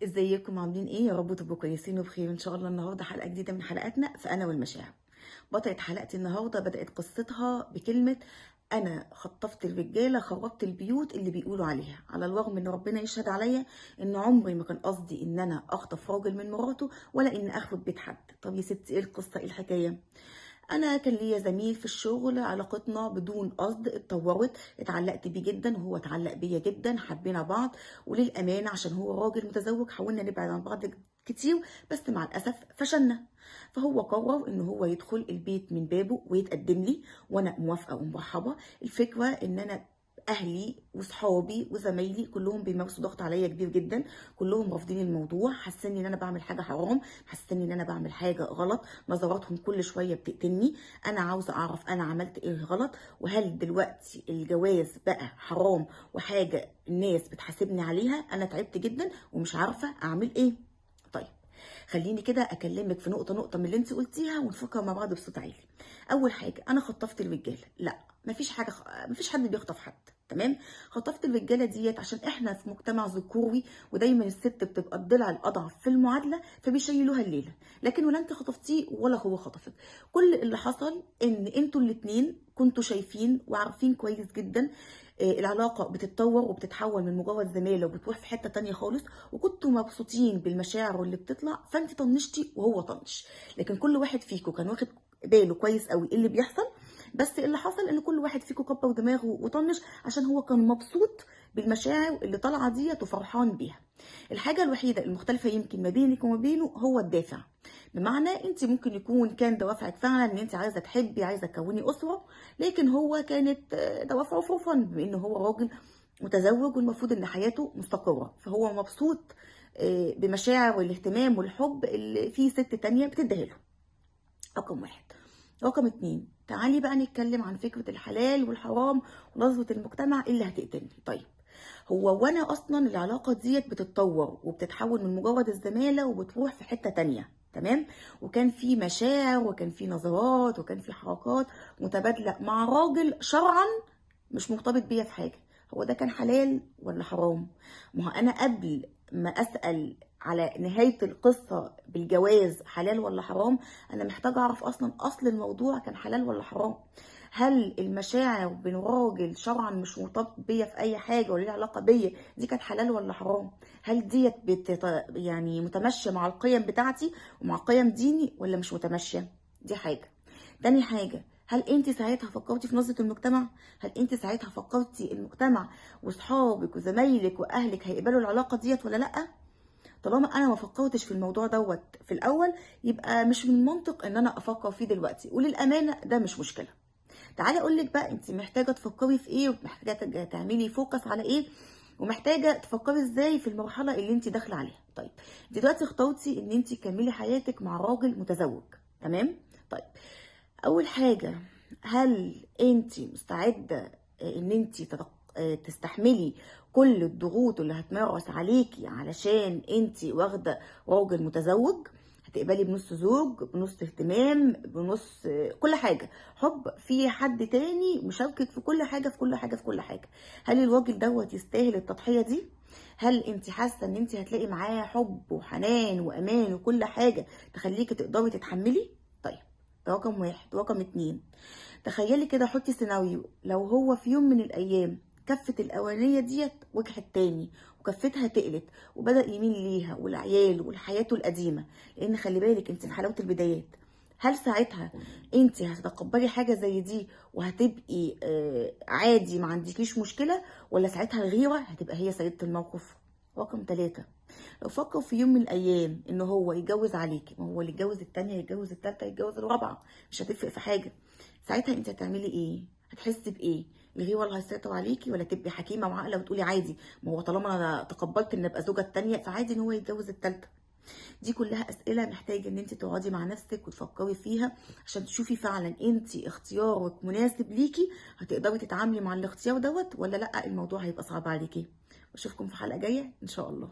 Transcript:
ازيكم عاملين ايه؟ يا رب تبقوا كويسين وبخير ان شاء الله. النهارده حلقه جديده من حلقاتنا في انا والمشاعر. بطلة حلقتي النهارده بدات قصتها بكلمه: انا خطفت الرجاله خربت البيوت اللي بيقولوا عليها، على الرغم ان ربنا يشهد عليا ان عمري ما كان قصدي ان انا اخطف راجل من مراته ولا ان اخرب بيت حد. طب يا ستي ايه القصه، ايه الحكايه؟ انا كان ليا زميل في الشغل، علاقتنا بدون قصد اتطورت، اتعلقت بيه جدا وهو اتعلق بيا جدا، حبينا بعض. وللامانه عشان هو راجل متزوج حاولنا نبعد عن بعض كتير، بس مع الاسف فشلنا. فهو قرر ان هو يدخل البيت من بابه ويتقدم لي، وانا موافقه ومرحبه. الفكره ان انا اهلي وصحابي وزمايلي كلهم بيمارسوا ضغط عليا كبير جدا، كلهم رافضين الموضوع، حاسين ان انا بعمل حاجه حرام، حاسين ان انا بعمل حاجه غلط. نظراتهم كل شويه بتقتلني. انا عاوزه اعرف انا عملت ايه غلط، وهل دلوقتي الجواز بقى حرام وحاجه الناس بتحاسبني عليها؟ انا تعبت جدا ومش عارفه اعمل ايه. طيب، خليني كده اكلمك في نقطه نقطه من اللي انت قلتيها ونفكر مع بعض بصوت عالي. اول حاجه، انا خطفت الرجاله؟ لا، مفيش حاجه، مفيش حد بيخطف حد. تمام. خطفت الرجاله ديت عشان احنا في مجتمع ذكوري، ودايما الست بتبقى الضلع الاضعف في المعادله، فبيشيلوها الليله. لكن ولا انت خطفتيه ولا هو خطفك. كل اللي حصل ان انتوا الاتنين كنتوا شايفين وعارفين كويس جدا العلاقه بتتطور وبتتحول من مجرد زماله وبتروح في حته تانية خالص، وكنتوا مبسوطين بالمشاعر اللي بتطلع، فانت طنشتي وهو طنش. لكن كل واحد فيكم كان واخد باله كويس قوي ايه اللي بيحصل. بس اللي حصل ان كل واحد فيكم كبر دماغه وطنش عشان هو كان مبسوط بالمشاعر اللي طالعه ديت وفرحان بيها. الحاجه الوحيده المختلفه يمكن ما بينك وما بينه هو الدافع. بمعنى انت ممكن يكون كان دوافعك فعلا ان انت عايزه تحبي، عايزه تكوني اسره، لكن هو كانت دوافعه فور فن، بما انه هو راجل متزوج والمفروض ان حياته مستقره، فهو مبسوط بمشاعر والاهتمام والحب اللي في ست تانية بتديها له. رقم واحد. رقم اتنين، تعالي بقى نتكلم عن فكرة الحلال والحرام ونظرة المجتمع اللي هتقتلني. طيب، هو وانا اصلا العلاقة ديت بتتطور وبتتحول من مجرد الزمالة وبتروح في حتة تانية، تمام، وكان في مشاعر وكان في نظرات وكان في حركات متبادلة مع راجل شرعا مش مرتبط بيا في حاجة، هو ده كان حلال ولا حرام؟ ما هو انا قبل ما اسأل على نهاية القصة بالجواز حلال ولا حرام، انا محتاجة اعرف اصلا اصل الموضوع كان حلال ولا حرام. هل المشاعر بين راجل شرعا مش مرتبط بيا في اي حاجة ولا ليه علاقة بيا دي كانت حلال ولا حرام؟ هل ديت يعني متمشية مع القيم بتاعتي ومع قيم ديني ولا مش متمشية؟ دي حاجة. تاني حاجة، هل انت ساعتها فكرتي في نظرة المجتمع؟ هل انت ساعتها فكرتي المجتمع واصحابك وزمايلك واهلك هيقبلوا العلاقة ديت ولا لأ؟ طالما انا ما فكرتش في الموضوع دوت في الاول، يبقى مش من المنطق ان انا افكر فيه دلوقتي، وللامانه ده مش مشكله. تعالي اقول لك بقى انت محتاجه تفكري في ايه، ومحتاجه تعملي فوكس على ايه، ومحتاجه تفكري ازاي في المرحله اللي انت داخله عليها. طيب، انت دلوقتي اخترتي ان انت تكملي حياتك مع راجل متزوج، تمام. طيب، اول حاجه، هل انت مستعده ان انت تستحملي كل الضغوط اللي هتمارس عليكي علشان انت واخده راجل متزوج؟ هتقبلي بنص زوج، بنص اهتمام، بنص كل حاجه، حب في حد تاني مشاركك في كل حاجه في كل حاجه في كل حاجه؟ هل الراجل دوت يستاهل التضحيه دي؟ هل انت حاسه ان انت هتلاقي معاه حب وحنان وامان وكل حاجه تخليكي تقدري تتحملي؟ طيب، ده رقم واحد. رقم اتنين، تخيلي كده، حطي سيناريو لو هو في يوم من الايام كفة الاولانية ديت وجهت تاني وكفتها تقلت وبدأ يميل ليها والعيال والحياته القديمة، لان خلي بالك انت في حلاوة البدايات. هل ساعتها انت هتتقبلي حاجة زي دي وهتبقي عادي ما عندكيش مشكلة، ولا ساعتها الغيرة هتبقى هي سيدة الموقف؟ رقم ثلاثة، لو فكر في يوم من الايام ان هو يتجوز عليكي، ما هو اللي يتجوز التانية يتجوز التالتة يتجوز الرابعة، مش هتفرق في حاجة. ساعتها انت هتعملي ايه؟ هتحسي بايه؟ الغيره اللي هيسيطر عليكي، ولا تبقي حكيمه وعاقله وتقولي عادي، ما هو طالما انا تقبلت ان ابقى زوجه التانية فعادي ان هو يتجوز التالتة؟ دي كلها اسئله محتاجه ان انت تقعدي مع نفسك وتفكري فيها عشان تشوفي فعلا انت اختيارك مناسب ليكي، هتقدري تتعاملي مع الاختيار دوت ولا لا الموضوع هيبقى صعب عليكي. اشوفكم في حلقه جايه ان شاء الله.